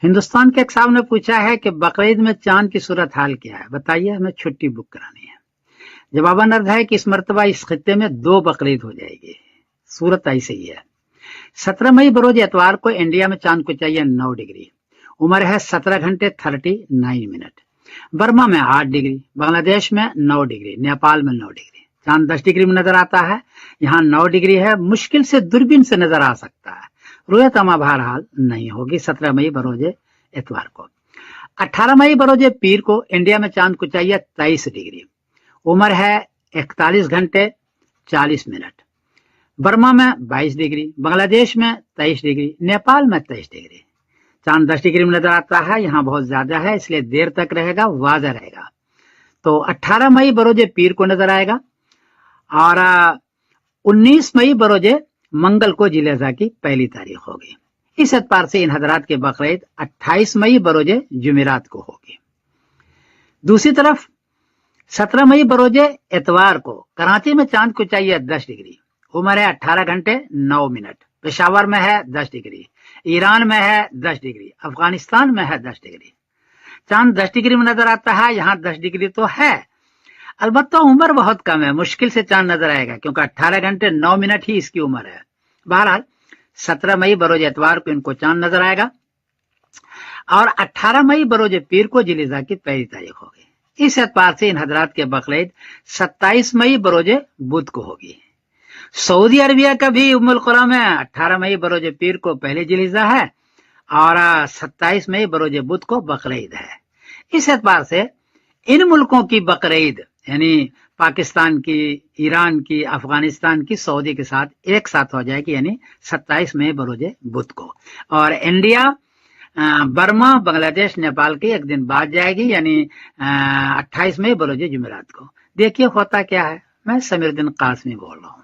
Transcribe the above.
ہندوستان کے ایک صاحب نے پوچھا ہے کہ بقرعید میں چاند کی صورتحال کیا ہے، بتائیے ہمیں چھٹی بک کرانی ہے۔ جواباً عرض ہے کہ اس مرتبہ اس خطے میں 2 بقرعید ہو جائے گی۔ صورت ایسے ہی ہے۔ 17 مئی بروز اتوار کو انڈیا میں چاند کو چاہیے 9 ڈگری، عمر ہے 17 گھنٹے 39 منٹ، برما میں 8 ڈگری، بنگلہ دیش میں 9 ڈگری، نیپال میں 9 ڈگری۔ چاند 10 ڈگری میں نظر آتا ہے، یہاں 9 ڈگری ہے، مشکل سے دوربین سے نظر آ سکتا ہے، رویت اما بہرحال نہیں ہوگی 17 مئی بروز اتوار کو۔ 18 مئی بروز پیر کو انڈیا میں چاند کو چاہیے 23 ڈگری، عمر ہے 41 گھنٹے 40 منٹ، برما میں 22 ڈگری، بنگلہ دیش میں 23 ڈگری، نیپال میں 23 ڈگری۔ چاند 10 ڈگری میں نظر آتا ہے، یہاں بہت زیادہ ہے، اس لیے دیر تک رہے گا، واضح رہے گا۔ تو 18 مئی بروز پیر کو نظر آئے گا، اور 19 مئی بروز منگل کو ذی الحجہ کی پہلی تاریخ ہوگی۔ اس اعتبار سے ان حضرات کے بقرعید 28 مئی بروز جمعرات کو ہوگی۔ دوسری طرف 17 مئی بروز اتوار کو کراچی میں چاند کو چاہیے 10 ڈگری، عمر ہے 18 گھنٹے 9 منٹ، پشاور میں ہے 10 ڈگری، ایران میں ہے 10 ڈگری، افغانستان میں ہے 10 ڈگری۔ چاند 10 ڈگری میں نظر آتا ہے، یہاں 10 ڈگری تو ہے، البتہ عمر بہت کم ہے، مشکل سے چاند نظر آئے گا کیونکہ 18 گھنٹے 9 منٹ ہی اس کی عمر ہے۔ بہرحال 17 مئی بروز اتوار کو ان کو چاند نظر آئے گا، اور 18 مئی بروز پیر کو ذی الحجہ کی پہلی تاریخ ہوگی۔ اس اعتبار سے ان حضرات کے بقرعید 27 مئی بروز بدھ کو ہوگی۔ سعودی عربیہ کا بھی ام القری میں 18 مئی بروز پیر کو پہلی ذی الحجہ ہے، اور 27 مئی بروز بدھ کو بقرعید ہے۔ اس اعتبار سے ان ملکوں کی بقرعید یعنی پاکستان کی، ایران کی، افغانستان کی سعودی کے ساتھ ایک ساتھ ہو جائے گی، یعنی 27 مئی بروز بدھ کو، اور انڈیا، برما، بنگلہ دیش، نیپال کی ایک دن بعد جائے گی، یعنی 28 مئی بروز جمعرات کو۔ دیکھیے ہوتا کیا ہے۔ میں سمیر الدین قاسمی بول رہا ہوں۔